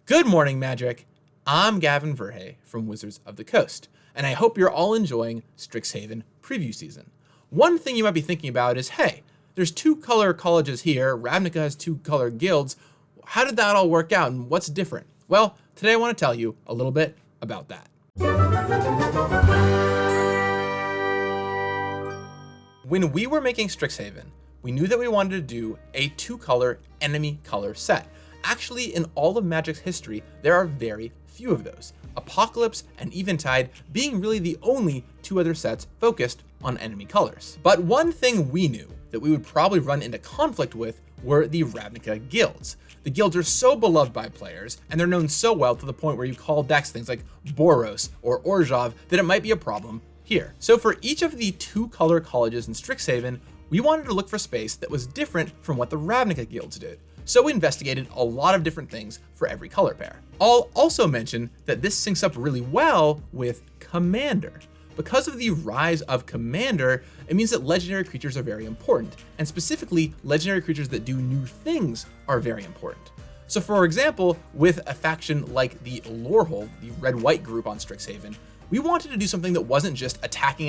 Good morning, Magic. I'm Gavin Verhey from Wizards of the Coast, and I hope you're all enjoying Strixhaven preview season. One thing you might be thinking about is, hey, there's 2-color colleges here, Ravnica has 2-color guilds. How did that all work out and what's different? Well, today I want to tell you a little bit about that. When we were making Strixhaven, we knew that we wanted to do a 2-color enemy color set. Actually, in all of Magic's history, there are very few of those. Apocalypse and Eventide being really the only 2 other sets focused on enemy colors. But one thing we knew that we would probably run into conflict with were the Ravnica guilds. The guilds are so beloved by players, and they're known so well to the point where you call decks things like Boros or Orzhov that it might be a problem here. So for each of the 2-color colleges in Strixhaven, we wanted to look for space that was different from what the Ravnica guilds did. So we investigated a lot of different things for every color pair. I'll also mention that this syncs up really well with Commander. Because of the rise of Commander, it means that legendary creatures are very important, and specifically legendary creatures that do new things are very important. So for example, with a faction like the Lorehold, the red-white group on Strixhaven, we wanted to do something that wasn't just attacking,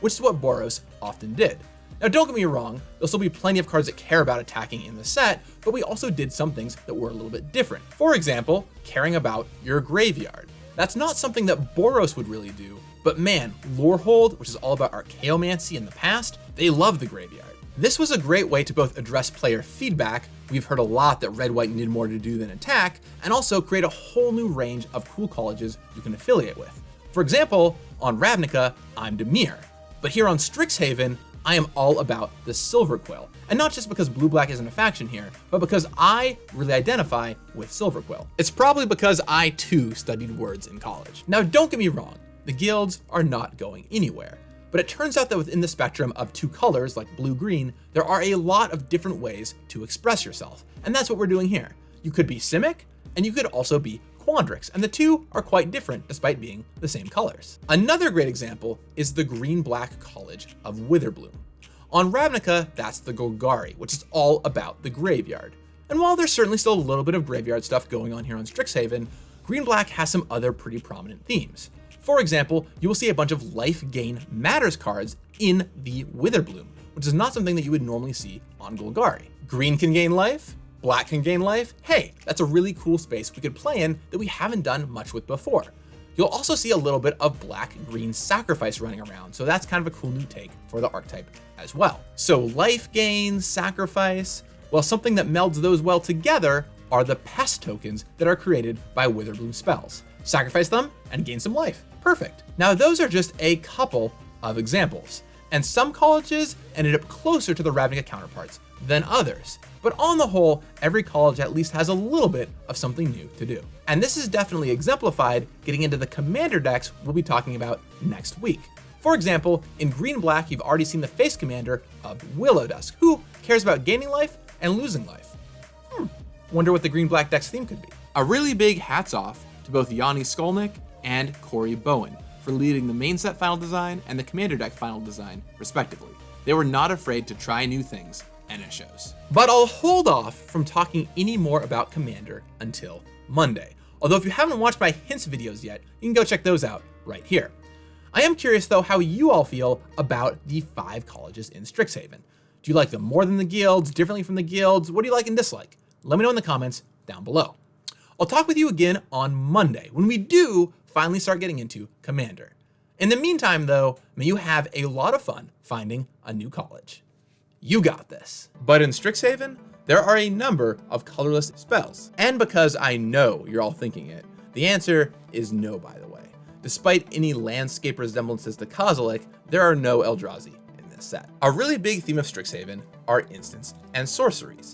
which is what Boros often did. Now don't get me wrong, there'll still be plenty of cards that care about attacking in the set, but we also did some things that were a little bit different. For example, caring about your graveyard. That's not something that Boros would really do, but man, Lorehold, which is all about Archaeomancy in the past, they love the graveyard. This was a great way to both address player feedback, we've heard a lot that red-white needed more to do than attack, and also create a whole new range of cool colleges you can affiliate with. For example, on Ravnica, I'm Dimir, but here on Strixhaven, I am all about the Silver Quill. And not just because blue-black isn't a faction here, but because I really identify with Silver Quill. It's probably because I too studied words in college. Now don't get me wrong, the guilds are not going anywhere. But it turns out that within the spectrum of 2 colors like blue-green, there are a lot of different ways to express yourself. And that's what we're doing here. You could be Simic, and you could also be Quandrix, and the 2 are quite different despite being the same colors. Another great example is the green-black college of Witherbloom. On Ravnica, that's the Golgari, which is all about the graveyard. And while there's certainly still a little bit of graveyard stuff going on here on Strixhaven, green-black has some other pretty prominent themes. For example, you will see a bunch of life gain matters cards in the Witherbloom, which is not something that you would normally see on Golgari. Green can gain life, black can gain life. Hey, that's a really cool space we could play in that we haven't done much with before. You'll also see a little bit of black-green sacrifice running around, so that's kind of a cool new take for the archetype as well. So life gain, sacrifice, well, something that melds those well together are the pest tokens that are created by Witherbloom spells. Sacrifice them and gain some life. Perfect. Now those are just a couple of examples, and some colleges ended up closer to the Ravnica counterparts than others. But on the whole, every college at least has a little bit of something new to do. And this is definitely exemplified getting into the commander decks we'll be talking about next week. For example, in green-black, you've already seen the face commander of Willow Dusk, who cares about gaining life and losing life. Wonder what the green-black deck's theme could be. A really big hats off to both Yanni Skolnick and Corey Bowen for leading the main set final design and the commander deck final design, respectively. They were not afraid to try new things, and it shows. But I'll hold off from talking any more about Commander until Monday. Although if you haven't watched my hints videos yet, you can go check those out right here. I am curious though how you all feel about the 5 colleges in Strixhaven. Do you like them more than the guilds, differently from the guilds? What do you like and dislike? Let me know in the comments down below. I'll talk with you again on Monday when we do finally start getting into Commander. In the meantime though, may you have a lot of fun finding a new college. You got this. But in Strixhaven, there are a number of colorless spells. And because I know you're all thinking it, the answer is no, by the way. Despite any landscape resemblances to Kozilek, there are no Eldrazi in this set. A really big theme of Strixhaven are instants and sorceries.